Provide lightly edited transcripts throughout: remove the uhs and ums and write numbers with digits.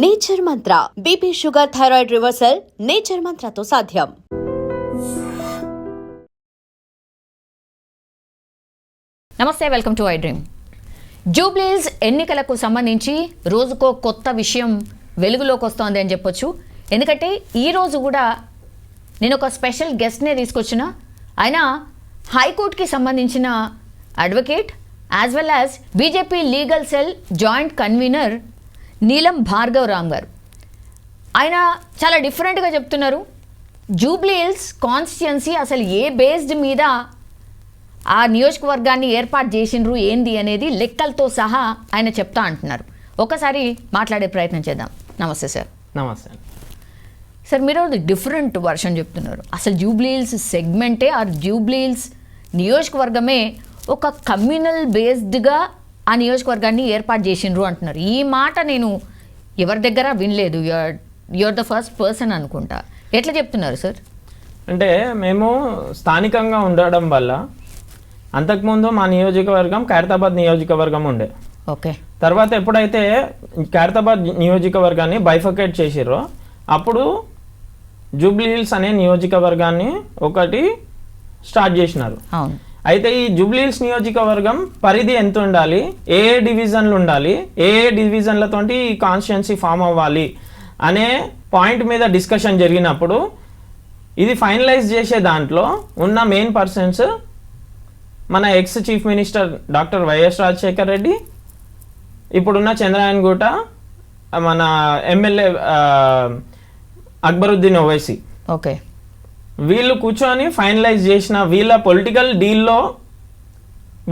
Nature Mantra BP sugar thyroid reversal nature మంత్రతో సాధ్యం. నమస్తే, welcome to I dream. Jubilee Hills ఎన్నికలకు సంబంధించి రోజుకో కొత్త విషయం వెలుగులోకి వస్తోంది అని చెప్పొచ్చు. ఎందుకంటే ఈరోజు కూడా నేను ఒక స్పెషల్ గెస్ట్నే తీసుకొచ్చిన. ఆయన హైకోర్టుకి సంబంధించిన advocate as well as BJP legal cell joint convener నీలం భార్గవ్ రామ్ గారు. ఆయన చాలా డిఫరెంట్గా చెప్తున్నారు. జూబ్లీహిల్స్ కాన్స్టిట్యుయెన్సీ అసలు ఏ బేస్డ్ మీద ఆ నియోజకవర్గాన్ని ఏర్పాటు చేసిండ్రు ఏంది అనేది లెక్కలతో సహా ఆయన చెప్తా అంటున్నారు. ఒకసారి మాట్లాడే ప్రయత్నం చేద్దాం. నమస్తే సార్. నమస్తే సార్, మీరు డిఫరెంట్ వర్షన్ చెప్తున్నారు. అసలు జూబ్లీహిల్స్ సెగ్మెంటే ఆర్ జూబ్లీహిల్స్ నియోజకవర్గమే ఒక కమ్యూనల్ బేస్డ్గా ఆ నియోజకవర్గాన్ని ఏర్పాటు చేసిండ్రు అంటున్నారు. ఈ మాట నేను ఎవరి దగ్గర వినలేదు. యూఆర్ ద ఫస్ట్ పర్సన్ అనుకుంటా. ఎట్లా చెప్తున్నారు సార్? అంటే మేము స్థానికంగా ఉండడం వల్ల అంతకుముందు మా నియోజకవర్గం ఖైరతాబాద్ నియోజకవర్గం ఉండే. ఓకే. తర్వాత ఎప్పుడైతే ఖైరతాబాద్ నియోజకవర్గాన్ని బైఫకేట్ చేసిర్రో అప్పుడు జూబ్లీహిల్స్ అనే నియోజకవర్గాన్ని ఒకటి స్టార్ట్ చేసినారు. అవును. అయితే ఈ జూబ్లీహిల్స్ నియోజకవర్గం పరిధి ఎంత ఉండాలి, ఏ డివిజన్లు ఉండాలి, ఏ డివిజన్లతోటి ఈ కాన్స్టిట్యుయెన్సీ ఫామ్ అవ్వాలి అనే పాయింట్ మీద డిస్కషన్ జరిగినప్పుడు ఇది ఫైనలైజ్ చేసే దాంట్లో ఉన్న మెయిన్ పర్సన్స్ మన ex chief minister doctor YS Rajasekhar Reddy, ఇప్పుడున్న చంద్రయాన్-గుట్ట మన ఎమ్మెల్యే అక్బరుద్దీన్ ఓవైసీ. ఓకే. వీళ్ళు కూర్చొని ఫైనలైజ్ చేసిన వీళ్ళ పొలిటికల్ డీల్లో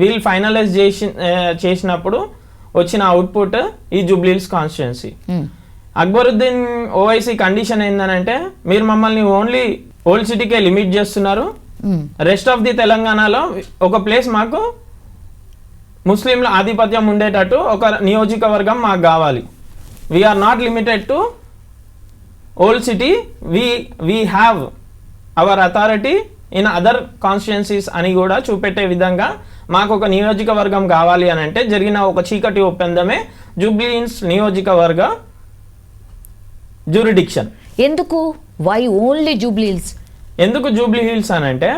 వీళ్ళు ఫైనలైజ్ చేసినప్పుడు వచ్చిన అవుట్పుట్ ఈ జూబ్లీహిల్స్ కాన్స్టిట్యుయెన్సీ. అక్బరుద్దీన్ ఓవైసీ కండిషన్ ఏంటంటే, మీరు మమ్మల్ని ఓన్లీ ఓల్డ్ సిటీకే లిమిట్ చేస్తున్నారు, రెస్ట్ ఆఫ్ ది తెలంగాణలో ఒక ప్లేస్ మాకు ముస్లింల ఆధిపత్యం ఉండేటట్టు ఒక నియోజకవర్గం మాకు కావాలి. We are not limited to old city, we have our authority in other constituencies అని కూడా చూపెట్టే విధంగా మాకు ఒక నియోజకవర్గం కావాలి అని అంటే జరిగిన ఒక చీకటి ఒప్పందమే జూబ్లీహిల్స్ నియోజకవర్గ జ్యూరిడిక్షన్. ఎందుకు? Why only Jubilee Hills? ఎందుకు జూబ్లీహిల్స్ అని అంటే,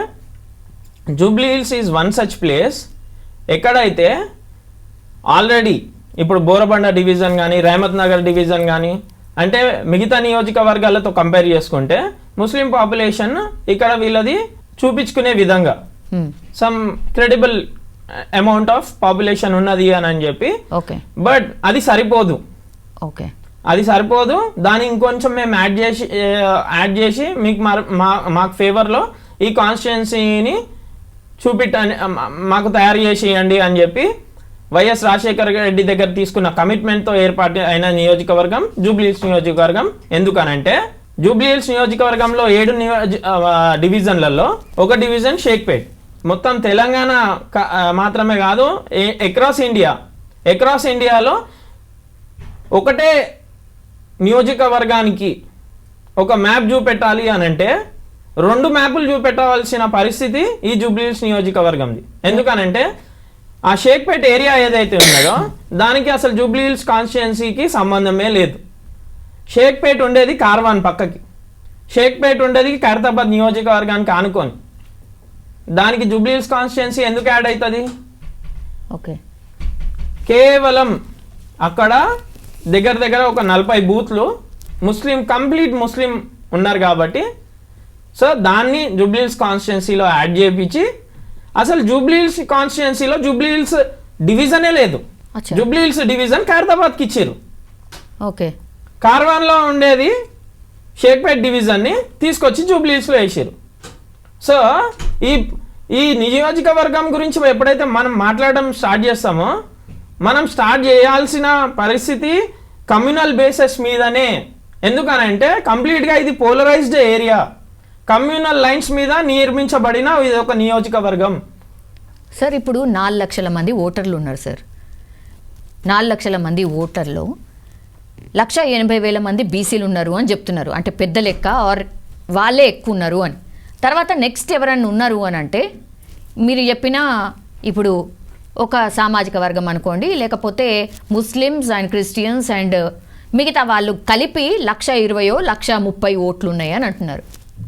Jubilee Hills is one such place ఎక్కడైతే ఆల్రెడీ ఇప్పుడు బోరబండ డివిజన్ కానీ రహమత్ నగర్ డివిజన్ కానీ అంటే మిగతా నియోజకవర్గాలతో కంపేర్ చేసుకుంటే ముస్లిం పాపులేషన్ ఇక్కడ వీళ్ళది చూపించుకునే విధంగా some credible amount of population ఉన్నది అని చెప్పి. ఓకే. బట్ అది సరిపోదు. ఓకే. అది సరిపోదు. దాన్ని ఇంకొంచెం మేము యాడ్ చేసి మీకు మాకు ఫేవర్లో ఈ కాన్స్టిట్యుయెన్సీని మాకు తయారు చేసి ఇవ్వండి అని చెప్పి వైఎస్ రాజశేఖర రెడ్డి దగ్గర తీసుకున్న కమిట్మెంట్తో ఏర్పాటు అయిన నియోజకవర్గం జూబ్లీహిల్స్ నియోజకవర్గం. ఎందుకనంటే జూబ్లీహిల్స్ నియోజకవర్గంలో 7 డివిజన్లలో ఒక డివిజన్ షేక్పేట్. మొత్తం తెలంగాణ మాత్రమే కాదు, అక్రాస్ ఇండియాలో ఒకటే నియోజకవర్గానికి ఒక మ్యాప్ చూపెట్టాలి అని అంటే 2 మ్యాపులు చూపెట్టవలసిన పరిస్థితి ఈ జూబ్లీహిల్స్ నియోజకవర్గంది. ఎందుకనంటే ఆ షేక్పేట్ ఏరియా ఏదైతే ఉన్నదో దానికి అసలు జూబ్లీహిల్స్ కాన్స్టిట్యుయెన్సీకి సంబంధమే లేదు. షేక్పేట్ ఉండేది కార్వాన్ పక్కకి, షేక్పేట్ ఉండేది ఖైరతాబాద్ నియోజకవర్గానికి ఆనుకొని. దానికి జూబ్లీహిల్స్ కాన్స్టిట్యుయెన్సీ ఎందుకు యాడ్ అవుతుంది? ఓకే. కేవలం అక్కడ దగ్గర ఒక 40 బూత్లు కంప్లీట్ ముస్లిం ఉన్నారు కాబట్టి సో దాన్ని జూబ్లీహిల్స్ కాన్స్టిట్యుయెన్సీలో యాడ్ చేయించి అసలు జూబ్లీహిల్స్ కాన్స్టిట్యుయెన్సీలో జూబ్లీహిల్స్ డివిజనే లేదు. జూబ్లీహిల్స్ డివిజన్ ఖైరతాబాద్కి ఇచ్చారు. ఓకే. కార్వాన్లో ఉండేది షేక్పేట్ డివిజన్ని తీసుకొచ్చి జూబ్లీహిల్స్లో వేసారు. సో ఈ నియోజకవర్గం గురించి ఎప్పుడైతే మనం మాట్లాడడం స్టార్ట్ చేస్తామో మనం స్టార్ట్ చేయాల్సిన పరిస్థితి కమ్యూనల్ బేసెస్ మీదనే. ఎందుకనంటే కంప్లీట్గా ఇది పోలరైజ్డ్ ఏరియా, కమ్యూనల్ లైన్స్ మీద నిర్మించబడిన ఇది ఒక నియోజకవర్గం. సార్, ఇప్పుడు 4 లక్షల మంది ఓటర్లు ఉన్నారు సార్. 4 లక్షల మంది ఓటర్లో 1,80,000 మంది బీసీలు ఉన్నారు అని చెప్తున్నారు. అంటే పెద్ద లెక్క ఆర్ వాళ్ళే ఎక్కువ ఉన్నారు అని. తర్వాత నెక్స్ట్ ఎవరన్నా ఉన్నారు అని అంటే మీరు చెప్పిన ఇప్పుడు ఒక సామాజిక వర్గం అనుకోండి, లేకపోతే ముస్లిమ్స్ అండ్ క్రిస్టియన్స్ అండ్ మిగతా వాళ్ళు కలిపి 1,20,000 1,30,000 ఓట్లు ఉన్నాయి అని అంటున్నారు.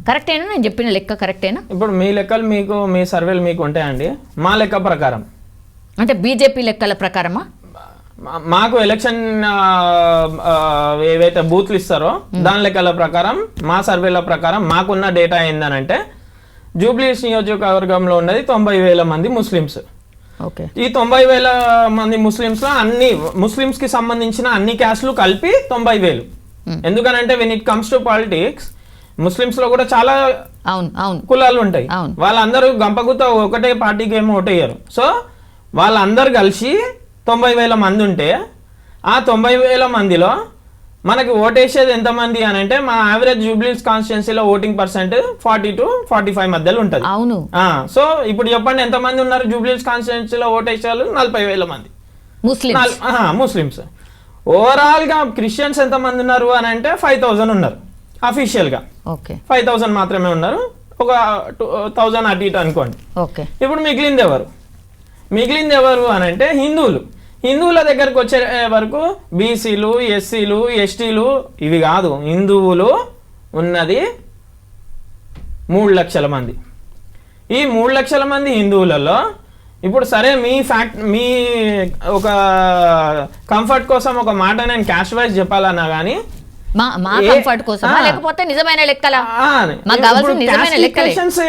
కరెక్టేనా? నేను చెప్పిన లెక్క కరెక్టేనా? ఇప్పుడు మీ లెక్కలు మీకు, మీ సర్వేలు మీకు ఉంటాయండి. మా లెక్క ప్రకారం అంటే బీజేపీ లెక్కల ప్రకారమా? మాకు ఎలక్షన్ ఏవైతే బూత్లు ఇస్తారో దాని లెక్కల ప్రకారం, మా సర్వేల ప్రకారం మాకున్న డేటా ఏందనంటే జూబ్లీహిల్స్ నియోజకవర్గంలో ఉన్నది 90,000 మంది ముస్లిమ్స్. ఓకే. ఈ 90,000 మంది ముస్లిమ్స్ లో ముస్లిమ్స్ కి సంబంధించిన అన్ని క్యాస్ట్లు కలిపి 90,000. ఎందుకనంటే when it comes to politics Muslims లో కూడా చాలా కులాలు ఉంటాయి. వాళ్ళందరూ గంపగుత ఒకటే పార్టీకి ఏమో ఓటేయరు. సో వాళ్ళందరూ కలిసి 90,000 మంది ఉంటే ఆ 90,000 మందిలో మనకి ఓటేసేది ఎంతమంది అని అంటే మా యావరేజ్ జూబ్లీహిల్స్ కాన్స్టిట్యున్సీలో ఓటింగ్ పర్సెంట్ 40 to 45 మధ్యలో ఉంటుంది. అవును. సో ఇప్పుడు చెప్పండి ఎంతమంది ఉన్నారు జూబ్లీహిల్స్ కాన్స్టిట్యున్సీలో ఓటేసేవాళ్ళు? 40,000 మంది ముస్లిమ్స్. ఓవరాల్ గా క్రిస్టియన్స్ ఎంతమంది ఉన్నారు అని అంటే 5,000 ఉన్నారు అఫీషియల్ గా. 5,000 మాత్రమే ఉన్నారు. ఒక 1,000 అటు ఇటు అనుకోండి. ఇప్పుడు మిగిలింది ఎవరు అని అంటే హిందువుల దగ్గరకు వచ్చే వరకు బీసీలు, ఎస్సీలు, ఎస్టీలు ఇవి కాదు. హిందువులు ఉన్నది 3 లక్షల మంది. ఈ 3 లక్షల మంది హిందువులలో ఇప్పుడు సరే మీ ఒక కంఫర్ట్ కోసం ఒక మాట నేను క్యాష్ వైజ్ చెప్పాలన్నా కానీ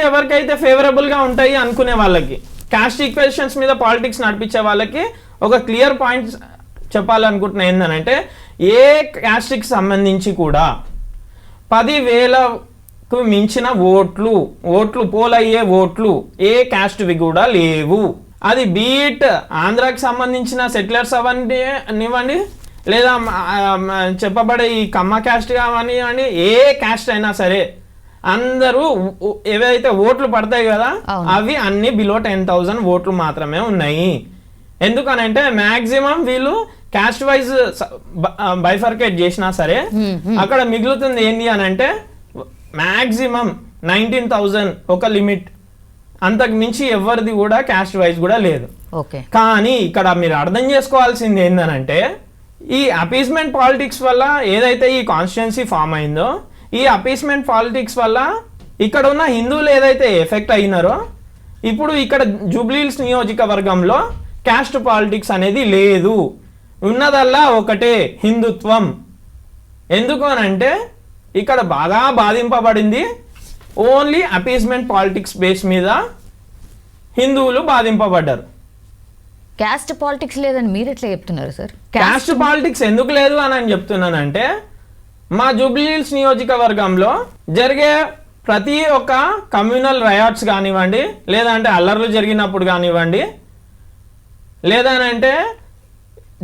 ఎవరికైతే ఫేవరబుల్ గా ఉంటాయి అనుకునే వాళ్ళకి, కాస్ట్ ఈక్వేషన్స్ మీద పాలిటిక్స్ నడిపించే వాళ్ళకి ఒక క్లియర్ పాయింట్ చెప్పాలనుకుంటున్నా ఏంటంటే ఏ కాస్ట్కి సంబంధించి కూడా 10,000కు మించిన ఓట్లు పోలయ్యే ఓట్లు ఏ కాస్ట్వి కూడా లేవు. అది బీట్ ఆంధ్రాకి సంబంధించిన సెటిలర్స్ అవనివ్వండి, లేదా చెప్పబడే ఈ కమ్మ క్యాస్ట్ కావనివ్వండి, ఏ క్యాస్ట్ అయినా సరే అందరూ ఏవైతే ఓట్లు పడతాయి కదా అవి అన్ని బిలో 10,000 ఓట్లు మాత్రమే ఉన్నాయి. ఎందుకనంటే మాక్సిమం వీళ్ళు క్యాస్ట్ వైజ్ బైఫర్కేట్ చేసినా సరే అక్కడ మిగులుతుంది ఏంటి అని అంటే మాక్సిమం 19,000 ఒక లిమిట్. అంతకు మించి ఎవరిది కూడా క్యాస్ట్ వైజ్ కూడా లేదు. కానీ ఇక్కడ మీరు అర్థం చేసుకోవాల్సింది ఏంటనంటే ఈ అపీస్మెంట్ పాలిటిక్స్ వల్ల ఏదైతే ఈ కాన్స్టిట్యున్సీ ఫామ్ అయిందో, ఈ అపీస్మెంట్ పాలిటిక్స్ వల్ల ఇక్కడ ఉన్న హిందువులు ఏదైతే ఎఫెక్ట్ అయినారో ఇప్పుడు ఇక్కడ జూబ్లీహిల్స్ నియోజకవర్గంలో క్యాస్ట్ పాలిటిక్స్ అనేది లేదు. ఉన్నదల్లా ఒకటే హిందుత్వం. ఎందుకు అనంటే ఇక్కడ బాగా బాధింపబడింది ఓన్లీ అపీస్మెంట్ పాలిటిక్స్ బేస్ మీద హిందువులు బాధింపబడ్డారు. క్యాస్ట్ పాలిటిక్స్ లేదని మీరు ఎట్లా చెప్తున్నారు సార్? క్యాస్ట్ పాలిటిక్స్ ఎందుకు లేదు అని చెప్తున్నానంటే మా జూబ్లీహిల్స్ నియోజకవర్గంలో జరిగే ప్రతి ఒక్క కమ్యూనల్ రయాట్స్ కానివ్వండి, లేదంటే అల్లర్లు జరిగినప్పుడు కానివ్వండి, లేదనంటే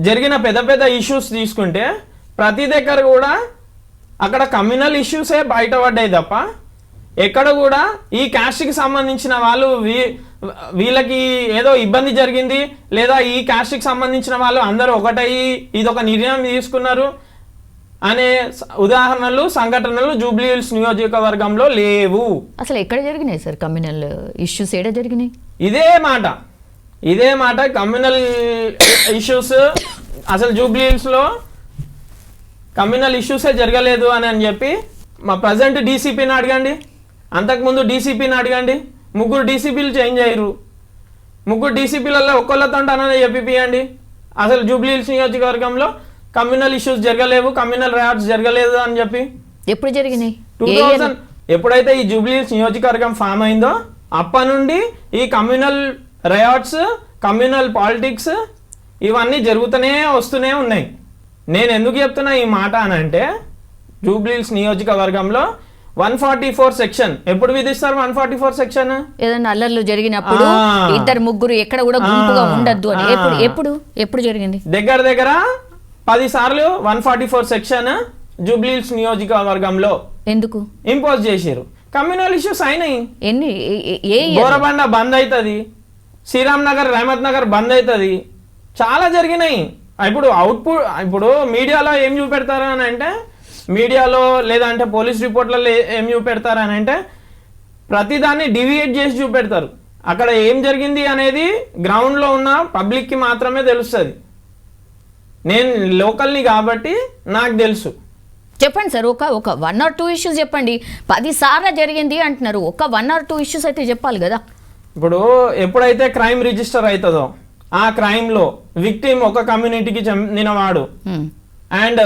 జరిగిన పెద్ద ఇష్యూస్ తీసుకుంటే ప్రతి దగ్గర కూడా అక్కడ కమ్యూనల్ ఇష్యూసే బయటపడ్డాయి తప్ప ఎక్కడ కూడా ఈ క్యాస్ట్కి సంబంధించిన వాళ్ళు వీళ్ళకి ఏదో ఇబ్బంది జరిగింది, లేదా ఈ క్యాస్ట్కి సంబంధించిన వాళ్ళు అందరూ ఒకటయ్యి ఇదొక నిర్ణయం తీసుకున్నారు అనే ఉదాహరణలు, సంఘటనలు జూబ్లీహిల్స్ నియోజకవర్గంలో లేవు. అసలు ఎక్కడ జరిగినాయి సార్ కమ్యూనల్ ఇష్యూస్? ఏడ జరిగినాయి? ఇదే మాట కమ్యూనల్ ఇష్యూస్ అసలు జూబ్లీహిల్స్లో కమ్యూనల్ ఇష్యూసే జరగలేదు అని చెప్పి మా ప్రజెంట్ డీసీపీని అడగండి, అంతకుముందు డీసీపీని అడగండి. 3 డీసీపీలు చేంజ్ అయ్యారు. 3 డీసీపీలలో ఒక్కళ్ళతో అనేది చెప్పిపియండి అసలు జూబ్లీహిల్స్ నియోజకవర్గంలో కమ్యూనల్ ఇష్యూస్ జరగలేవు, కమ్యూనల్ రయాట్స్ జరగలేదు అని చెప్పి. ఎప్పుడు జరిగినాయి? 2000 ఎప్పుడైతే ఈ జూబ్లీహిల్స్ నియోజకవర్గం ఫామ్ అయిందో అప్పటి నుండి ఈ కమ్యూనల్ రయాట్స్, కమ్యూనల్ పాలిటిక్స్ ఇవన్నీ వస్తూనే ఉన్నాయి. నేను ఎందుకు చెప్తున్నా ఈ మాట అని అంటే జూబ్లీహిల్స్ నియోజకవర్గంలో 144 సెక్షన్ ఎప్పుడు విధిస్తారు? 144 సెక్షన్ ఏదైనా అల్లర్లు జరిగినప్పుడు 2-3 ఎక్కడ కూడా గుంపుగా ఉండద్దు అని. ఎప్పుడు జరిగింది? దగ్గర 10 సార్లు 144 సెక్షన్ జూబ్లీహిల్స్ నియోజకవర్గంలో ఎందుకు ఇంపోజ్ చేశారు? కమ్యూనల్ ఇష్యూస్ అయినాయి. బోరబండ బంద్ అవుతుంది, శ్రీరామ్ నగర్, రహమత్ నగర్ బంద్ అవుతుంది, చాలా జరిగినాయి. ఇప్పుడు మీడియాలో ఏం చూపెడతారు అని అంటే, మీడియాలో లేదంటే పోలీస్ రిపోర్ట్లలో ఏం చూపెడతారు అని అంటే ప్రతిదాన్ని డివియేట్ చేసి చూపెడతారు. అక్కడ ఏం జరిగింది అనేది గ్రౌండ్లో ఉన్న పబ్లిక్కి మాత్రమే తెలుస్తుంది. నేను లోకల్ని కాబట్టి నాకు తెలుసు. చెప్పండి సార్, ఒక 1 or 2 ఇష్యూస్ చెప్పండి. 10 సార్లు జరిగింది అంటున్నారు, ఒక 1 or 2 ఇష్యూస్ అయితే చెప్పాలి కదా. ఇప్పుడు ఎప్పుడైతే క్రైమ్ రిజిస్టర్ అవుతుందో ఆ క్రైమ్లో విక్టిమ్ ఒక కమ్యూనిటీకి చెందినవాడు అండ్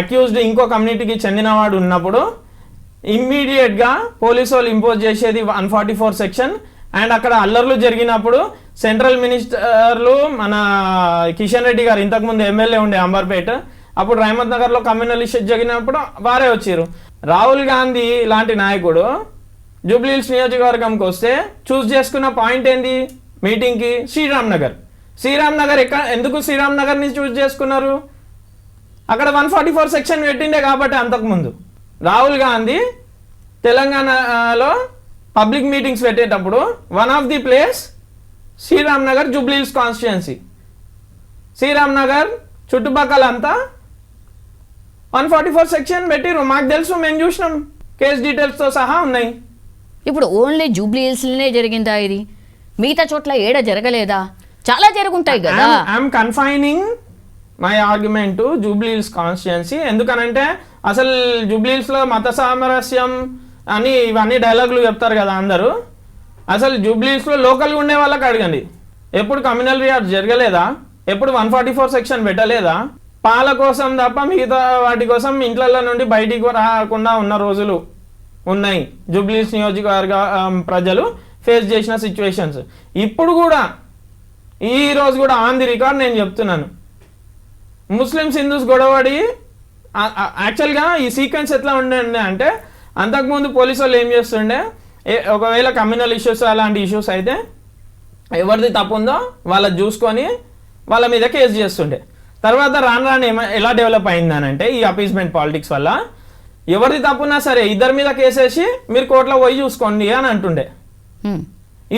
అక్యూజ్డ్ ఇంకో కమ్యూనిటీకి చెందినవాడు ఉన్నప్పుడు ఇమ్మీడియట్గా పోలీసు వాళ్ళు ఇంపోజ్ చేసేది 144 సెక్షన్. అండ్ అక్కడ అల్లర్లు జరిగినప్పుడు సెంట్రల్ మినిస్టర్లు మన కిషన్ రెడ్డి గారు, ఇంతకుముందు ఎమ్మెల్యే ఉండే అంబర్పేట, అప్పుడు రహమత్ నగర్లో కమ్యూనల్ ఇష్యూస్ జరిగినప్పుడు వారే వచ్చారు. రాహుల్ గాంధీ లాంటి నాయకుడు జూబ్లీహిల్స్ నియోజకవర్గంకి వస్తే చూస్ చేసుకున్న పాయింట్ ఏంది మీటింగ్కి? శ్రీరామ్ నగర్. శ్రీరామ్ నగర్ ఎందుకు శ్రీరామ్ నగర్ని చూస్ చేసుకున్నారు? అక్కడ 144 సెక్షన్ పెట్టిండే కాబట్టి. అంతకుముందు రాహుల్ గాంధీ తెలంగాణలో పబ్లిక్ మీటింగ్స్ పెట్టేటప్పుడు one of the place Sriram Nagar, Jubilee Hills constituency. Sriram Nagar చుట్టుపక్కల అంతా 144 సెక్షన్ పెట్టిరు. మాకు తెలుసు, మేము చూసినాం, కేస్ డీటెయిల్స్తో సహా ఉన్నాయి. ఇప్పుడు ఓన్లీ జూబ్లీహిల్స్లోనే జరిగిందా ఇది? మిగతా చోట్ల ఏడ జరగలేదా? చాలా జరుగుంటాయి కదా. I'm confining my argument to Jubilee Hills constituency. ఎందుకనంటే అసలు జూబ్లీహిల్స్లో మత సామరస్యం అని ఇవన్నీ డైలాగులు చెప్తారు కదా అందరూ. అసలు జూబ్లీహిల్స్లో లోకల్గా ఉండే వాళ్ళకి అడగండి, ఎప్పుడు కమ్యూనల్ రియార్ట్ జరగలేదా? ఎప్పుడు 144 సెక్షన్ పెట్టలేదా? పాల కోసం తప్ప మిగతా వాటి కోసం ఇంట్ల నుండి బయటికి రాకుండా ఉన్న రోజులు ఉన్నాయి జూబ్లీహిల్స్ నియోజకవర్గ ప్రజలు ఫేస్ చేసిన సిచ్యువేషన్స్. ఇప్పుడు కూడా ఈ రోజు కూడా ఆన్ ది రికార్డ్ నేను చెప్తున్నాను, ముస్లిమ్స్ హిందూస్ గొడవడి యాక్చువల్గా ఈ సీక్వెన్స్ ఎట్లా ఉండే అంటే, అంతకుముందు పోలీసు వాళ్ళు ఏం చేస్తుండే, ఒకవేళ కమ్యూనల్ ఇష్యూస్ అలాంటి ఇష్యూస్ అయితే ఎవరిది తప్పు ఉందో వాళ్ళది చూసుకొని వాళ్ళ మీద కేసు చేస్తుండే. తర్వాత రాను ఎలా డెవలప్ అయిందనంటే ఈ అపీస్మెంట్ పాలిటిక్స్ వల్ల ఎవరిది తప్పున్నా సరే ఇద్దరి మీద కేసేసి మీరు కోర్టులో పోయి చూసుకోండి అని అంటుండే.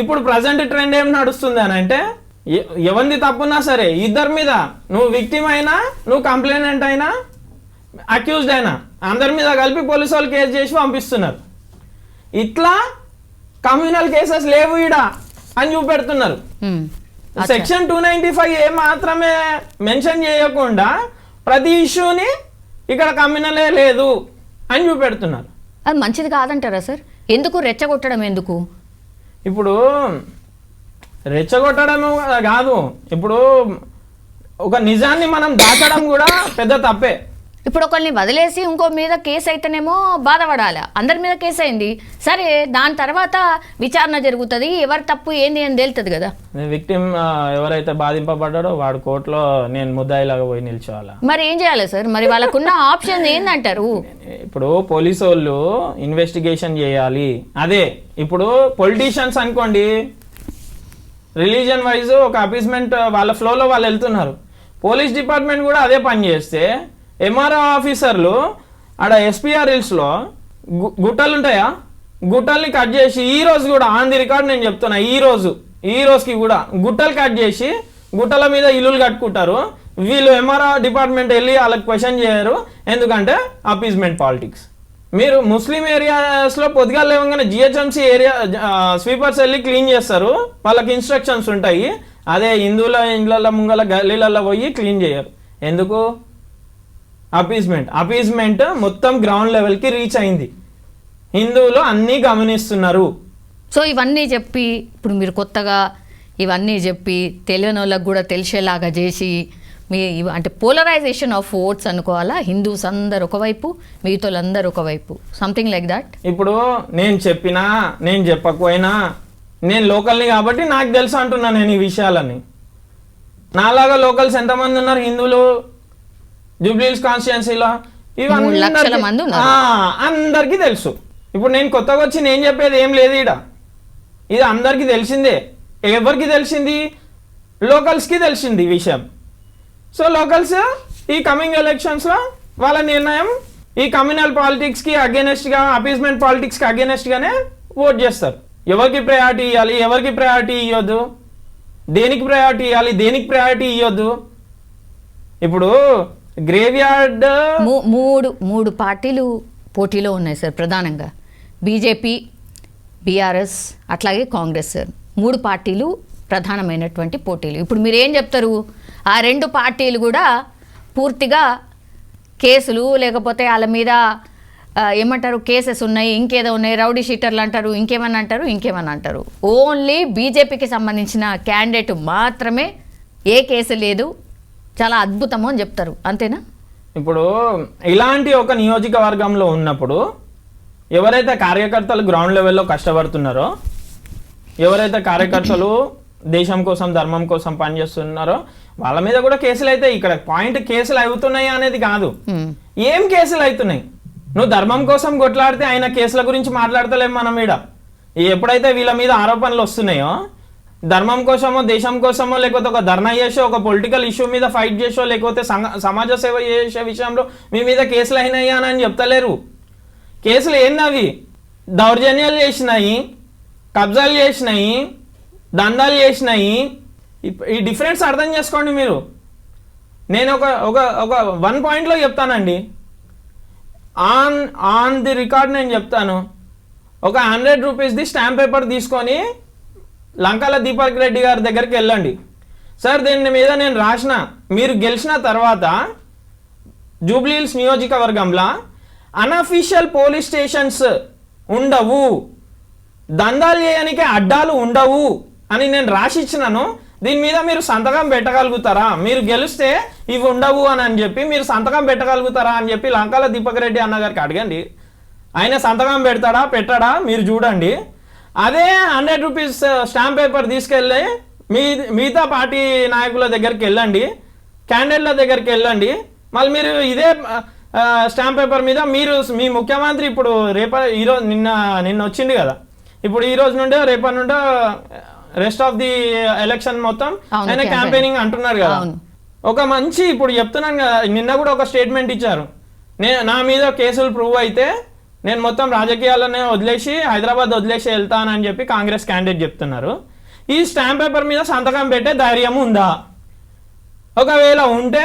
ఇప్పుడు ప్రజెంట్ ట్రెండ్ ఏం నడుస్తుంది అని అంటే, ఎవరిది తప్పున్నా సరే ఇద్దరి మీద, నువ్వు విక్టిమ్ అయినా నువ్వు కంప్లైనెంట్ అయినా అక్యూజ్డ్ అయినా అందరి మీద కలిపి పోలీసు వాళ్ళు కేసు చేసి పంపిస్తున్నారు. ఇట్లా కమ్యూనల్ కేసెస్ లేవు ఈడ అని చూపెడుతున్నారు. సెక్షన్ 295 ఏ మాత్రమే మెన్షన్ చేయకుండా ప్రతి ఇష్యూని ఇక్కడ కమ్యూనలే లేదు అని చూపెడుతున్నారు. అది మంచిది కాదంటారా సార్? ఎందుకు రెచ్చగొట్టడం? ఎందుకు ఇప్పుడు రెచ్చగొట్టడం కాదు, ఇప్పుడు ఒక నిజాన్ని మనం దాచడం కూడా పెద్ద తప్పే. ఇప్పుడు ఒకరిని వదిలేసి ఇంకో మీద కేసు అయితేనేమో బాధపడాలి. అందరి మీద కేసు అయింది సరే, దాని తర్వాత విచారణ జరుగుతుంది, ఎవరు తప్పు ఏంది అని తేలుతుంది కదా. విక్టిమ్ ఎవరైతే బాధింపబడ్డాడో వాడు కోర్టులో నేను ముద్దాయిలాగా పోయి నిల్చోవాలా? మరి ఏం చేయాలి సార్? మరి వాళ్ళకున్న ఆప్షన్ ఏందంటారు? ఇప్పుడు పోలీసు వాళ్ళు ఇన్వెస్టిగేషన్ చేయాలి. అదే ఇప్పుడు పొలిటీషియన్స్ అనుకోండి, రిలీజియన్ వైజ్ ఒక అపీస్మెంట్ వాళ్ళ ఫ్లోలో వాళ్ళు వెళ్తున్నారు. పోలీస్ డిపార్ట్మెంట్ కూడా అదే పని చేస్తే ఎంఆర్ఓ ఆఫీసర్లు ఆడ ఎస్పీఆర్ హిల్స్లో గుట్టలు ఉంటాయా, గుట్టల్ని కట్ చేసి ఈ రోజు కూడా ఆన్ ది రికార్డ్ నేను చెప్తున్నా, ఈ రోజుకి కూడా గుట్టలు కట్ చేసి గుట్టల మీద ఇల్లులు కట్టుకుంటారు. వీళ్ళు ఎంఆర్ఓ డిపార్ట్మెంట్ వెళ్ళి వాళ్ళకి క్వశ్చన్ చేయరు, ఎందుకంటే అపీస్మెంట్ పాలిటిక్స్. మీరు ముస్లిం ఏరియాస్లో పొద్దుగాల లేవగానే జిహెచ్ఎంసీ ఏరియా స్వీపర్స్ వెళ్ళి క్లీన్ చేస్తారు, వాళ్ళకి ఇన్స్ట్రక్షన్స్ ఉంటాయి. అదే హిందువుల ఇండ్ల ముంగల గల్లీలలో పోయి క్లీన్ చేయరు. ఎందుకు? అపీస్మెంట్ మొత్తం గ్రౌండ్ లెవెల్కి రీచ్ అయింది, హిందువులు అన్నీ గమనిస్తున్నారు. సో ఇవన్నీ చెప్పి ఇప్పుడు మీరు కొత్తగా ఇవన్నీ చెప్పి తెలియని వాళ్ళకి కూడా తెలిసేలాగా చేసి మీ అంటే పోలరైజేషన్ ఆఫ్ ఓట్స్ అనుకోవాలా? హిందూస్ అందరు ఒకవైపు, మిగతా వాళ్ళందరూ ఒకవైపు, సంథింగ్ లైక్ దాట్. ఇప్పుడు నేను చెప్పినా నేను చెప్పకపోయినా నేను లోకల్ని కాబట్టి నాకు తెలుసు అంటున్నా నేను ఈ విషయాలని. నాలాగా లోకల్స్ ఎంతమంది ఉన్నారు హిందువులు జూబ్లీహిల్స్ కాన్స్టిట్యుయెన్సీలో? 3 లక్షల మంది ఉన్నారు, అందరికీ తెలుసు. ఇప్పుడు నేను కొత్తగా వచ్చి నేను చెప్పేది ఏం లేదు ఈడ, ఇది అందరికీ తెలిసిందే. ఎవరికి తెలిసింది? లోకల్స్కి తెలిసింది ఈ విషయం. సో లోకల్స్ ఈ కమింగ్ ఎలక్షన్స్లో వాళ్ళ నిర్ణయం ఈ కమ్యూనల్ పాలిటిక్స్కి అగేనెస్ట్గా, అపీస్మెంట్ పాలిటిక్స్కి అగేనెస్ట్గానే ఓట్ చేస్తారు. ఎవరికి ప్రయారిటీ ఇవ్వాలి, ఎవరికి ప్రయారిటీ ఇవ్వద్దు, దేనికి ప్రయారిటీ ఇవ్వాలి, దేనికి ప్రయారిటీ ఇవ్వద్దు. ఇప్పుడు గ్రేవ్యార్డ్ మూడు పార్టీలు పోటీలో ఉన్నాయి సార్, ప్రధానంగా బీజేపీ, బీఆర్ఎస్ అట్లాగే కాంగ్రెస్ సార్. 3 పార్టీలు ప్రధానమైనటువంటి పోటీలు. ఇప్పుడు మీరు ఏం చెప్తారు? ఆ 2 పార్టీలు కూడా పూర్తిగా కేసులు లేకపోతే వాళ్ళ మీద ఏమంటారు కేసెస్ ఉన్నాయి, ఇంకేదో ఉన్నాయి, రౌడీ షీటర్లు అంటారు, ఇంకేమన్నా అంటారు. ఓన్లీ బీజేపీకి సంబంధించిన క్యాండిడేట్ మాత్రమే ఏ కేసు లేదు, చాలా అద్భుతము అని చెప్తారు. అంతేనా? ఇప్పుడు ఇలాంటి ఒక నియోజకవర్గంలో ఉన్నప్పుడు ఎవరైతే కార్యకర్తలు గ్రౌండ్ లెవెల్లో కష్టపడుతున్నారో, ఎవరైతే కార్యకర్తలు దేశం కోసం ధర్మం కోసం పనిచేస్తున్నారో వాళ్ళ మీద కూడా కేసులు అయితే, ఇక్కడ పాయింట్ కేసులు అవుతున్నాయి అనేది కాదు, ఏం కేసులు అవుతున్నాయి. నువ్వు ధర్మం కోసం కొట్లాడితే ఆయన కేసుల గురించి మాట్లాడతలేం మనం ఈడ. ఎప్పుడైతే వీళ్ళ మీద ఆరోపణలు వస్తున్నాయో, ధర్మం కోసమో దేశం కోసమో లేకపోతే ఒక ధర్నా చేసో ఒక పొలిటికల్ ఇష్యూ మీద ఫైట్ చేసో లేకపోతే సమాజ సేవ చేసే విషయంలో మీ మీద కేసులు అయినాయి అని చెప్తలేరు. కేసులు ఏందవి? దౌర్జన్యాలు చేసినాయి, కబ్జాలు చేసినాయి, దందాలు చేసినాయి. ఈ డిఫరెన్స్ అర్థం చేసుకోండి మీరు. నేను ఒక 1 పాయింట్లో చెప్తానండి, ఆన్ ది రికార్డ్ నేను చెప్తాను. ఒక 100 రూపీస్ది స్టాంప్ పేపర్ తీసుకొని లంకాల దీపక్ రెడ్డి గారి దగ్గరికి వెళ్ళండి. సార్ దీని మీద నేను రాసిన, మీరు గెలిచిన తర్వాత జూబ్లీహిల్స్ నియోజకవర్గంలో అన్అఫీషియల్ పోలీస్ స్టేషన్స్ ఉండవు, దందాలు చేయడానికి అడ్డాలు ఉండవు అని నేను రాసి ఇచ్చినాను. దీని మీద మీరు సంతకం పెట్టగలుగుతారా? మీరు గెలిస్తే ఇవి ఉండవు అని చెప్పి మీరు సంతకం పెట్టగలుగుతారా అని చెప్పి లంకాల దీపక్ రెడ్డి అన్న గారికి అడగండి. ఆయన సంతకం పెడతాడా పెట్టాడా మీరు చూడండి. అదే 100 రూపీస్ స్టాంప్ పేపర్ తీసుకెళ్ళి మిగతా పార్టీ నాయకుల దగ్గరికి వెళ్ళండి, క్యాండిడేట్ల దగ్గరికి వెళ్ళండి. మళ్ళీ మీరు ఇదే స్టాంప్ పేపర్ మీద మీరు మీ ముఖ్యమంత్రి ఇప్పుడు ఈరోజు నిన్న వచ్చింది కదా, ఇప్పుడు ఈ రోజు నుండే రేపటి నుండో రెస్ట్ ఆఫ్ ది ఎలక్షన్ మొత్తం ఆయన క్యాంపెయినింగ్ అంటున్నారు కదా. ఒక మంచి ఇప్పుడు చెప్తున్నాను కదా, నిన్న కూడా ఒక స్టేట్మెంట్ ఇచ్చారు, నా మీద కేసులు ప్రూవ్ అయితే నేను మొత్తం రాజకీయాలనే వదిలేసి హైదరాబాద్ వదిలేసి వెళ్తానని చెప్పి కాంగ్రెస్ క్యాండిడేట్ చెప్తున్నారు. ఈ స్టాంప్ పేపర్ మీద సంతకం పెట్టే ధైర్యం ఉందా? ఒకవేళ ఉంటే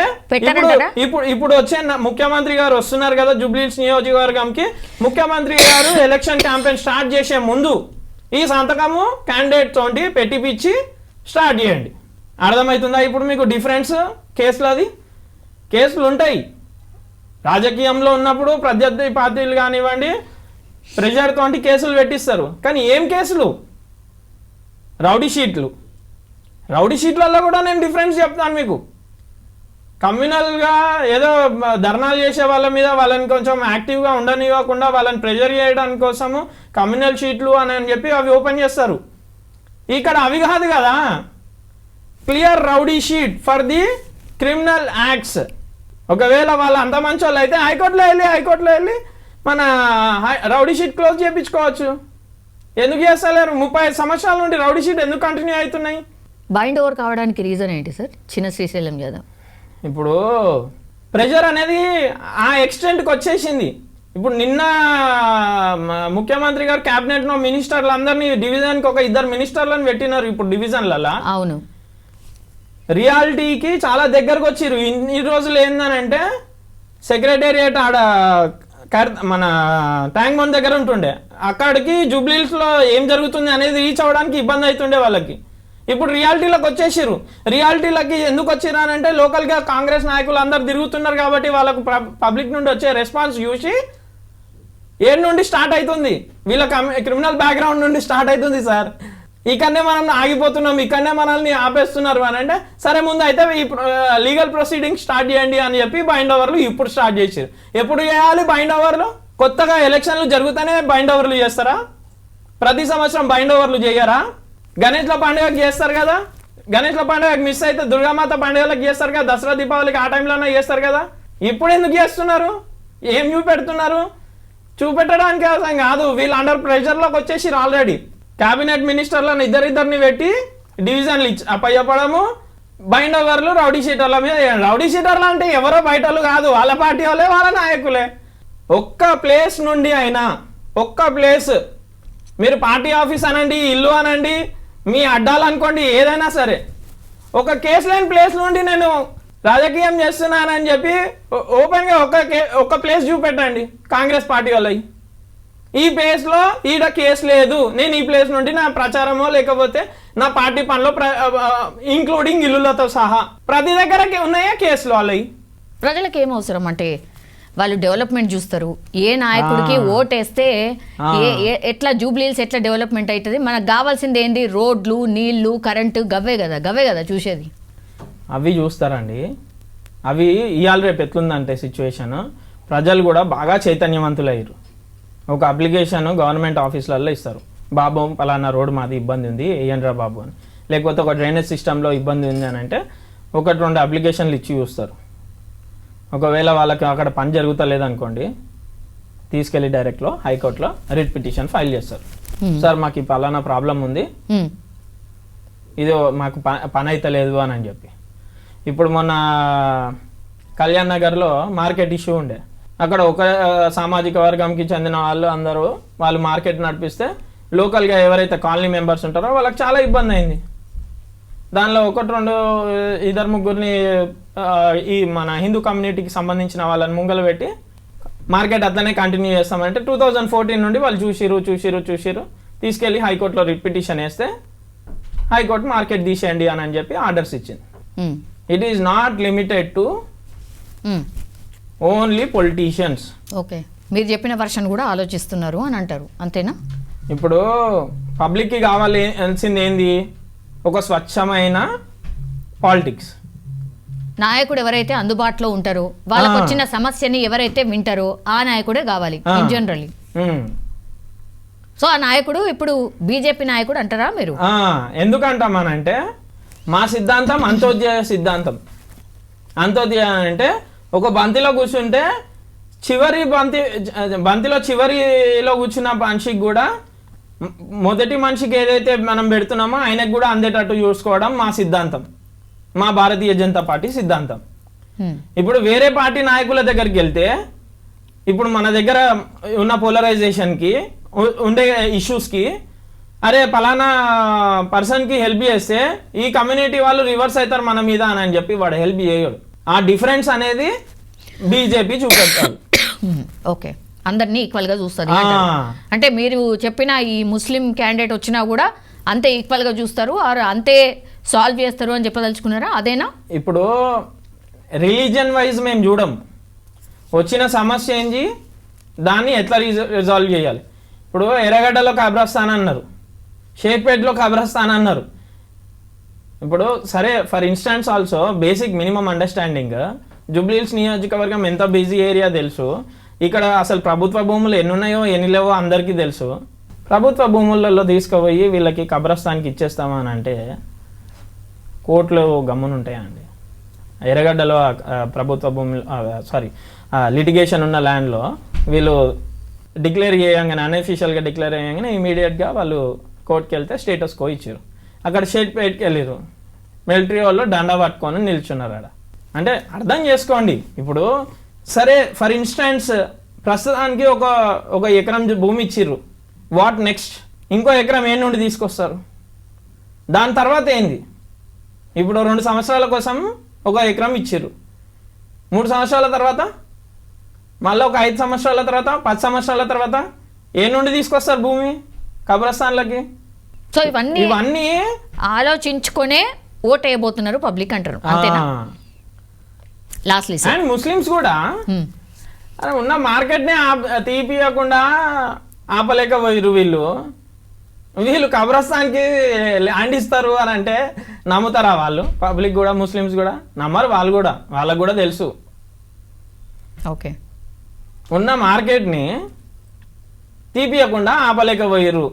ఇప్పుడు వచ్చే ముఖ్యమంత్రి గారు వస్తున్నారు కదా జూబ్లీహిల్స్ నియోజకవర్గంకి, ముఖ్యమంత్రి గారు ఎలక్షన్ క్యాంపెయిన్ స్టార్ట్ చేసే ముందు ఈ సంతకము క్యాండిడేట్ తోటి పెట్టిపిచ్చి స్టార్ట్ చేయండి. అర్థమవుతుందా ఇప్పుడు మీకు డిఫరెన్స్? కేసులు ఉంటాయి. రాజకీయంలో ఉన్నప్పుడు ప్రత్యర్థి పార్టీలు కానివ్వండి ప్రెజర్ తోటి కేసులు పెట్టిస్తారు. కానీ ఏం కేసులు? రౌడీ షీట్లలో కూడా నేను డిఫరెన్స్ చెప్తాను మీకు. కమ్యూనల్గా ఏదో ధర్నాలు చేసే వాళ్ళ మీద వాళ్ళని కొంచెం యాక్టివ్గా ఉండనివ్వకుండా వాళ్ళని ప్రెజర్ చేయడానికి కోసము కమ్యూనల్ షీట్లు అని చెప్పి అవి ఓపెన్ చేస్తారు. ఇక్కడ అవి కాదు కదా, clear rowdy sheet for the criminal acts. ఒకవేళ వాళ్ళు అంత మంచి వాళ్ళు అయితే హైకోర్టులో వెళ్ళి మన రౌడీ షీట్ క్లోజ్ చేయించుకోవచ్చు. ఎందుకు చేస్తలేరు? 35 సంవత్సరాల నుండి రౌడీ షీట్ ఎందుకు కంటిన్యూ అవుతున్నాయి? బైండ్ ఓవర్ కావడానికి రీజన్ ఏంటి సార్? చిన్న శ్రీశైలం కదా, ఇప్పుడు ప్రెషర్ అనేది ఆ ఎక్స్టెంట్కి వచ్చేసింది. ఇప్పుడు నిన్న ముఖ్యమంత్రి గారు క్యాబినెట్ లో మినిస్టర్లు అందరినీ డివిజన్కి ఒక 2 మినిస్టర్లను పెట్టినారు. ఇప్పుడు డివిజన్లలో అవును రియాలిటీకి చాలా దగ్గరకు వచ్చిర్రు. ఇన్ని రోజులు ఏందనంటే సెక్రటేరియట్ ఆడ మన ట్యాంక్ బండ్ దగ్గర ఉంటుండే, అక్కడికి జూబ్లీహిల్స్ లో ఏం జరుగుతుంది అనేది రీచ్ అవ్వడానికి ఇబ్బంది అవుతుండే వాళ్ళకి. ఇప్పుడు రియాలిటీలోకి వచ్చేసారు. రియాలిటీలకి ఎందుకు వచ్చిర్రు అని అంటే లోకల్గా కాంగ్రెస్ నాయకులు అందరు తిరుగుతున్నారు కాబట్టి వాళ్ళకు పబ్లిక్ నుండి వచ్చే రెస్పాన్స్ చూసి ఏడు నుండి స్టార్ట్ అవుతుంది, వీళ్ళ క్రిమినల్ బ్యాక్గ్రౌండ్ నుండి స్టార్ట్ అవుతుంది. సార్ ఇక్కడనే మనం ఆగిపోతున్నాం, ఇక్కడనే మనల్ని ఆపేస్తున్నారు అని అంటే సరే ముందు అయితే ఈ లీగల్ ప్రొసీడింగ్ స్టార్ట్ చేయండి అని చెప్పి బైండ్ ఓవర్లు ఇప్పుడు స్టార్ట్ చేసారు. ఎప్పుడు చేయాలి బైండ్ ఓవర్లు? కొత్తగా ఎలక్షన్లు జరుగుతూనే బైండ్ ఓవర్లు చేస్తారా? ప్రతి సంవత్సరం బైండ్ ఓవర్లు చేయరా? గణేష్ల పండుగకి చేస్తారు కదా, గణేష్ల పండుగకి మిస్ అయితే దుర్గామాత పండుగలకు చేస్తారు కదా, దసరా దీపావళికి ఆ టైంలోనే చేస్తారు కదా. ఇప్పుడు ఎందుకు చేస్తున్నారు? ఏం చూపెడుతున్నారు? చూపెట్టడానికి అర్థం కాదు, వీళ్ళు అండర్ ప్రెషర్లోకి వచ్చేసి ఆల్రెడీ క్యాబినెట్ మినిస్టర్లను ఇద్దరిని పెట్టి డివిజన్లు అప్పయ్యపడము, బైండ్ ఓవర్లు రౌడీ షీటర్ల మీద. రౌడీ షీటర్లు అంటే ఎవరో బయట కాదు, వాళ్ళ పార్టీ వాళ్ళే, వాళ్ళ నాయకులే. ఒక్క ప్లేస్ నుండి అయినా ఒక్క ప్లేస్, మీరు పార్టీ ఆఫీస్ అనండి, ఇల్లు అనండి, మీ అడ్డాలు అనుకోండి, ఏదైనా సరే ఒక కేసు లేని ప్లేస్ నుండి నేను రాజకీయం చేస్తున్నానని చెప్పి ఓపెన్గా ఒక ప్లేస్ చూపెట్టండి కాంగ్రెస్ పార్టీ వాళ్ళకి. ఈ ప్లేస్లో ఈడ కేసు లేదు, నేను ఈ ప్లేస్ నుండి నా ప్రచారమో లేకపోతే నా పార్టీ పనిలో ఇంక్లూడింగ్ ఇల్లులతో సహా ప్రతి దగ్గర ఉన్నాయా కేసులు వాళ్ళవి? ప్రజలకు ఏం అవసరం అంటే వాళ్ళు డెవలప్మెంట్ చూస్తారు. ఏ నాయకుడికి ఓటేస్తే ఎట్లా జూబ్లీహిల్స్ ఎట్లా డెవలప్మెంట్ అవుతుంది, మనకు కావాల్సింది ఏంది, రోడ్లు, నీళ్లు, కరెంటు, గవ్వే కదా చూసేది. అవి చూస్తారండి. అవి ఇవాళ రేపు ఎట్లుందంటే సిచ్యువేషన్, ప్రజలు కూడా బాగా చైతన్యవంతులయ్యారు. ఒక అప్లికేషన్ గవర్నమెంట్ ఆఫీసులలో ఇస్తారు, బాబు పలానా రోడ్ మాది ఇబ్బంది ఉంది వేయండిరా బాబు అని. లేకపోతే ఒక డ్రైనేజ్ సిస్టంలో ఇబ్బంది ఉంది అని అంటే 1-2 అప్లికేషన్లు ఇచ్చి చూస్తారు. ఒకవేళ వాళ్ళకి అక్కడ పని జరుగుతలేదనుకోండి, తీసుకెళ్ళి డైరెక్ట్లో హైకోర్టులో రిట్ పిటిషన్ ఫైల్ చేస్తారు. సార్ మాకు ఈ పలానా ప్రాబ్లం ఉంది, ఇది మాకు పని అయితే లేదు అని చెప్పి. ఇప్పుడు మొన్న కళ్యాణ్ నగర్లో మార్కెట్ ఇష్యూ ఉండే, అక్కడ ఒక సామాజిక వర్గంకి చెందిన వాళ్ళు మార్కెట్ నడిపిస్తే లోకల్గా ఎవరైతే కాలనీ మెంబర్స్ ఉంటారో వాళ్ళకి చాలా ఇబ్బంది అయింది. దానిలో 1-2 ఈ మన హిందూ కమ్యూనిటీకి సంబంధించిన వాళ్ళని ముంగలు పెట్టి మార్కెట్ అట్లనే కంటిన్యూ చేస్తామంటే 2014 నుండి వాళ్ళు చూసిరు తీసుకెళ్ళి హైకోర్టులో రిట్ పిటిషన్ వేస్తే హైకోర్టు మార్కెట్ తీసేయండి అని చెప్పి ఆర్డర్స్ ఇచ్చింది. It is not limited to only politicians. Okay, మీరు చెప్పిన వర్షన్ కూడా ఆలోచిస్తున్నారు అని అంటారు, అంతేనా? ఇప్పుడు పబ్లిక్కి కావాల్సింది ఏంది, ఒక స్వచ్ఛమైన పాలిటిక్స్. నాయకుడు ఎవరైతే అందుబాటులో ఉంటారో, వాళ్ళకు వచ్చిన సమస్యని ఎవరైతే వింటారో ఆ నాయకుడే కావాలి ఇన్ జనరల్లీ. సో ఆ నాయకుడు ఇప్పుడు బీజేపీ నాయకుడు అంటారా మీరు? ఎందుకంటామనంటే మా సిద్ధాంతం అంత్యోదయ సిద్ధాంతం. అంత్యోదయ అంటే ఒక బంతిలో కూర్చుంటే బంతిలో చివరిలో కూర్చున్న మనిషికి కూడా మొదటి మనిషికి ఏదైతే మనం పెడుతున్నామో ఆయనకు కూడా అందేటట్టు చూసుకోవడం మా సిద్ధాంతం, మా భారతీయ జనతా పార్టీ సిద్ధాంతం. ఇప్పుడు వేరే పార్టీ నాయకుల దగ్గరికి వెళ్తే, ఇప్పుడు మన దగ్గర ఉన్న పోలరైజేషన్కి ఉండే ఇష్యూస్కి, అరే పలానా పర్సన్కి హెల్ప్ చేస్తే ఈ కమ్యూనిటీ వాళ్ళు రివర్స్ అవుతారు మన మీద అని చెప్పి వాడు హెల్ప్ చేయడు. ఆ డిఫరెన్స్ అనేది బీజేపీ చూపెడతారు. ఓకే, అందరినీ ఈక్వల్గా చూస్తుంది అంటే మీరు చెప్పిన ఈ ముస్లిం క్యాండిడేట్ వచ్చినా కూడా అంతే ఈక్వల్గా చూస్తారు, ఆర్ అంతే సాల్వ్ చేస్తారు అని చెప్పదలుచుకున్నారా? అదేనా? ఇప్పుడు రిలీజియన్ వైజ్ మేము చూడం, వచ్చిన సమస్య ఏంటి, దాన్ని ఎట్లా రిజాల్వ్ చేయాలి. ఇప్పుడు ఎర్రగడ్డలో కబ్రస్థాన్ అన్నారు, షేక్పేట్లో కబ్రస్థాన్ అన్నారు. ఇప్పుడు సరే, for instance also basic minimum understanding, Jubilee Hills నియోజకవర్గం ఎంత బిజీ ఏరియా తెలుసు, ఇక్కడ అసలు ప్రభుత్వ భూములు ఎన్ని ఉన్నాయో ఎన్ని లేవో అందరికీ తెలుసు. ప్రభుత్వ భూములలో తీసుకుపోయి వీళ్ళకి కబ్రస్థాన్కి ఇచ్చేస్తామా అని అంటే కోర్టులో గమ్మునుంటాయండి. ఎర్రగడ్డలో ప్రభుత్వ భూములు లిటిగేషన్ ఉన్న ల్యాండ్లో వీళ్ళు డిక్లేర్ చేయగానే, అన్అఫీషియల్గా డిక్లేర్ చేయగానే ఇమీడియట్గా వాళ్ళు కోర్టుకి వెళ్తే స్టేటస్ కో ఇచ్చారు. అక్కడ షేక్పేట్కి వెళ్ళారు, మిలిటరీ వాళ్ళు దండా పట్టుకొని నిల్చున్నారు ఆడ. అంటే అర్థం చేసుకోండి. ఇప్పుడు సరే, ఫర్ ఇన్స్టాన్స్ ప్రస్తుతానికి ఒక ఎకరం భూమి ఇచ్చిర్రు, వాట్ నెక్స్ట్? ఇంకో ఎకరం ఏ నుండి తీసుకొస్తారు? దాని తర్వాత ఏంది? ఇప్పుడు 2 సంవత్సరాల కోసం ఒక ఎకరం ఇచ్చిర్రు, 3 సంవత్సరాల తర్వాత, మళ్ళీ ఒక 5 సంవత్సరాల తర్వాత, 10 సంవత్సరాల తర్వాత ఏ నుండి తీసుకొస్తారు భూమి కబ్రస్థాన్లకి? సో ఇవన్నీ ఆలోచించుకునే ఓట్ వేయబోతున్నారు పబ్లిక్ అంటారు, అంతేనా? లాస్ట్లీ అండ్ ముస్లిమ్స్ కూడా ఉన్న మార్కెట్ని తీపియకుండా ఆపలేకపోయారు. వీళ్ళు కబ్రస్థాన్కి ల్యాండ్ ఇస్తారు అని అంటే నమ్ముతారా వాళ్ళు? పబ్లిక్ కూడా, ముస్లిమ్స్ కూడా నమ్మరు. వాళ్ళకు కూడా తెలుసు. ఓకే, ఉన్న మార్కెట్ని తీపియకుండా ఆపలేకపోయారు.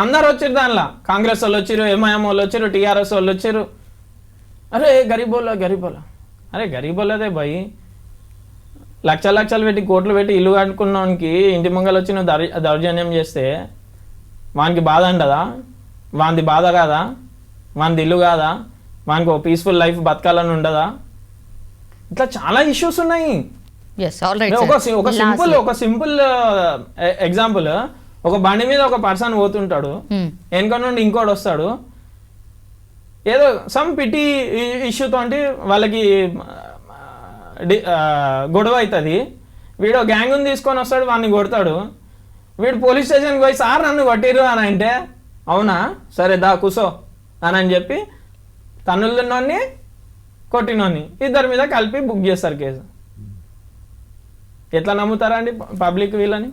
అందరు వచ్చారు దానిలో, కాంగ్రెస్ వాళ్ళు వచ్చారు, ఎంఐఎం వాళ్ళు వచ్చారు, టీఆర్ఎస్ వాళ్ళు వచ్చారు. అరే గరీబోలా అరే గరీబోలదే భయ్, లక్షలు పెట్టి కోట్లు పెట్టి ఇల్లు కట్టుకున్నానికి ఇంటి ముంగలు వచ్చి నువ్వు దౌర్జన్యం చేస్తే వానికి బాధ ఉండదా? వాంది బాధ కాదా? వాంది ఇల్లు కాదా? వానికి ఒక పీస్ఫుల్ లైఫ్ బతకాలని ఉండదా? ఇట్లా చాలా ఇష్యూస్ ఉన్నాయి. ఒక సింపుల్ ఎగ్జాంపుల్, ఒక బండి మీద ఒక పర్సన్ పోతుంటాడు, వెనక నుండి ఇంకోటి వస్తాడు, ఏదో సమ్ పిటి ఇష్యూతో వాళ్ళకి గొడవ అవుతుంది. వీడు గ్యాంగ్ని తీసుకొని వస్తాడు, వాడిని కొడతాడు. వీడు పోలీస్ స్టేషన్కి పోయి సార్ నన్ను కొట్టిరు అని అంటే, అవునా సరే దా కూసో అని చెప్పి తన్నులున్నోడిని కొట్టినోని ఇద్దరి మీద కలిపి బుక్ చేస్తారు కేసు. ఎట్లా నమ్ముతారా అండి పబ్లిక్ వీళ్ళని?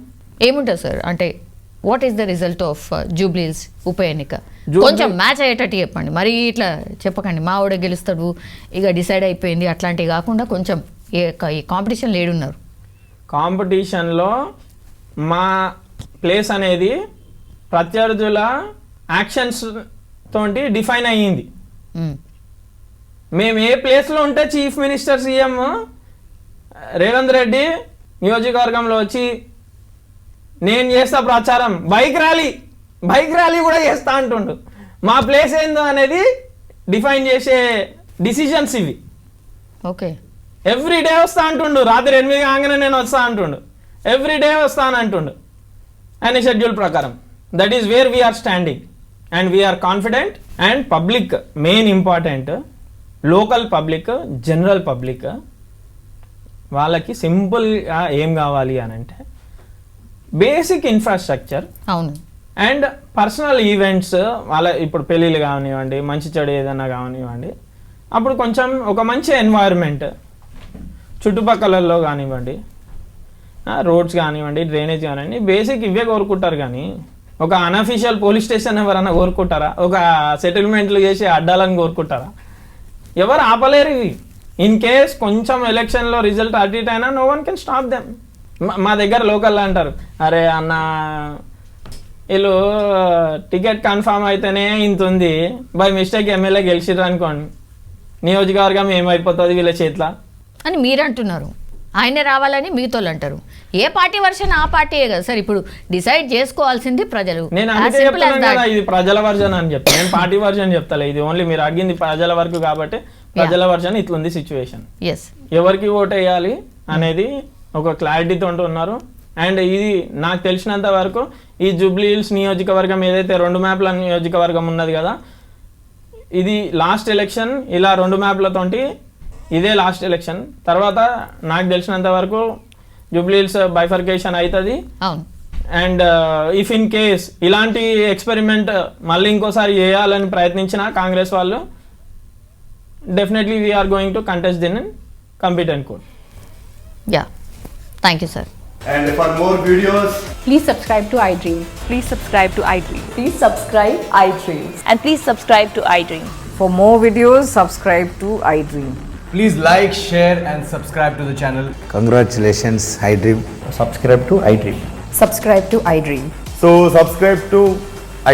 ఏముంటుంది సార్, అంటే what is the result of Jubilee's ఉప ఎన్నిక? జూబ్లీ- కొంచెం మ్యాచ్ అయ్యేటట్టు చెప్పండి, మరి ఇట్లా చెప్పకండి మా వాడే గెలుస్తాడు ఇక డిసైడ్ అయిపోయింది అట్లాంటివి కాకుండా కొంచెం ఈ కాంపిటీషన్ లేడున్నారు. కాంపిటీషన్లో మా ప్లేస్ అనేది ప్రత్యర్థుల యాక్షన్స్ తోటి డిఫైన్ అయ్యింది. మ్మ్. మేము ఏ ప్లేస్లో ఉంటే chief minister CM Revanth Reddy నియోజకవర్గంలో వచ్చి నేను చేస్తా ప్రచారం, బైక్ ర్యాలీ కూడా చేస్తా అంటుండు. మా ప్లేస్ ఏందో అనేది డిఫైన్ చేసే డిసిజన్స్ ఇవి. ఓకే. ఎవ్రీ డే వస్తా అంటుండు, రాత్రి 8 కాగానే నేను వస్తా అంటుండు, ఎవ్రీ డే వస్తాను అంటుండు ఆయన షెడ్యూల్ ప్రకారం. That is where we are standing and we are confident. And public main important, local public, general public వాళ్ళకి సింపుల్గా ఏం కావాలి అని అంటే బేసిక్ ఇన్ఫ్రాస్ట్రక్చర్ అవును. అండ్ పర్సనల్ ఈవెంట్స్, వాళ్ళ ఇప్పుడు పెళ్ళిళ్ళు కానివ్వండి, మంచి చెడు ఏదైనా కానివ్వండి, అప్పుడు కొంచెం ఒక మంచి ఎన్వైర్న్మెంట్ చుట్టుపక్కలలో కానివ్వండి, రోడ్స్ కానివ్వండి, డ్రైనేజ్ కానివ్వండి, బేసిక్ ఇవే కోరుకుంటారు. కానీ ఒక అన్అఫీషియల్ పోలీస్ స్టేషన్ ఎవరైనా కోరుకుంటారా? ఒక సెటిల్మెంట్లు చేసి అడ్డాలని కోరుకుంటారా? ఎవరు ఆపలేరు ఇవి. ఇన్ కేస్ కొంచెం ఎలక్షన్లో రిజల్ట్ అటు ఇటు అయినా no one can stop them. మా దగ్గర లోకల్లో అంటారు, అరే అన్న వీళ్ళు టికెట్ కన్ఫామ్ అయితేనే ఇంత ఉంది, బై మిస్టేక్ ఎమ్మెల్యే గెలిచిర్రు అనుకోండి, నియోజకవర్గం ఏమైపోతుంది వీళ్ళ చేతిలో అని మీరు అంటున్నారు. ఆయనే రావాలని మీతోళ్ళు అంటారు. ఏ పార్టీ వర్షన్ ఆ పార్టీయే కదా సార్, ఇప్పుడు డిసైడ్ చేసుకోవాల్సింది ప్రజలు. నేను As అందుకే simple as చెప్తున్నాను that. కదా, ఇది ప్రజల వర్జన్ అని చెప్తాను, నేను పార్టీ వర్జన్ చెప్తాను. ఇది ఓన్లీ మీరు అడిగింది ప్రజల వరకు కాబట్టి ప్రజల వర్జన్ ఇట్లుంది సిచ్యువేషన్. Yes. ఎవరికి ఓట్ వేయాలి అనేది ఒక క్లారిటీతో ఉన్నారు. అండ్ ఇది నాకు తెలిసినంత వరకు ఈ జూబ్లీ హిల్స్ నియోజకవర్గం ఏదైతే 2 మ్యాప్ల నియోజకవర్గం ఉన్నది కదా, ఇది లాస్ట్ ఎలక్షన్. ఇలా 2 మ్యాప్లతోటి ఇదే లాస్ట్ ఎలక్షన్. తర్వాత నాకు తెలిసినంత వరకు జూబ్లీ హిల్స్ బైఫర్కేషన్ అవుతుంది. అవును. అండ్ ఇఫ్ ఇన్ కేస్ ఇలాంటి ఎక్స్పెరిమెంట్ మళ్ళీ ఇంకోసారి చేయాలని ప్రయత్నించిన కాంగ్రెస్ వాళ్ళు, definitely we are going to contest then compete and court. Yeah, thank you sir. And for more videos, Please subscribe to iDream. Please subscribe to iDream. Please subscribe iDream. And please subscribe to iDream. For more videos, subscribe to iDream. please like, share, and subscribe to the channel. Congratulations, iDream. Subscribe to iDream. Subscribe to iDream. So subscribe to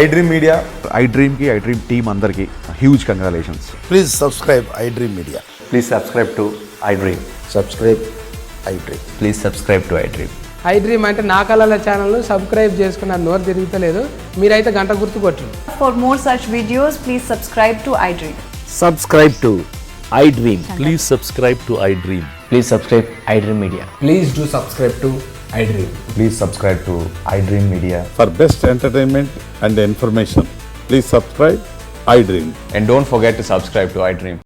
iDream Media. iDream ki iDream team andarki huge congratulations. Please subscribe iDream Media. Please subscribe to iDream. Subscribe iDream. Please subscribe to iDream. iDream అంటే నా కళల ఛానల్ను subscribe చేసుకున్న నోరు తిరుగుతలేదు, మీరైతే గంట గుర్తు కొట్టండి. For more such videos, please subscribe to iDream. Subscribe to iDream. Please subscribe to iDream. Please subscribe iDream Media. Please do subscribe to iDream. Please subscribe to iDream Media. For best entertainment and information, please subscribe iDream. And don't forget to subscribe to iDream.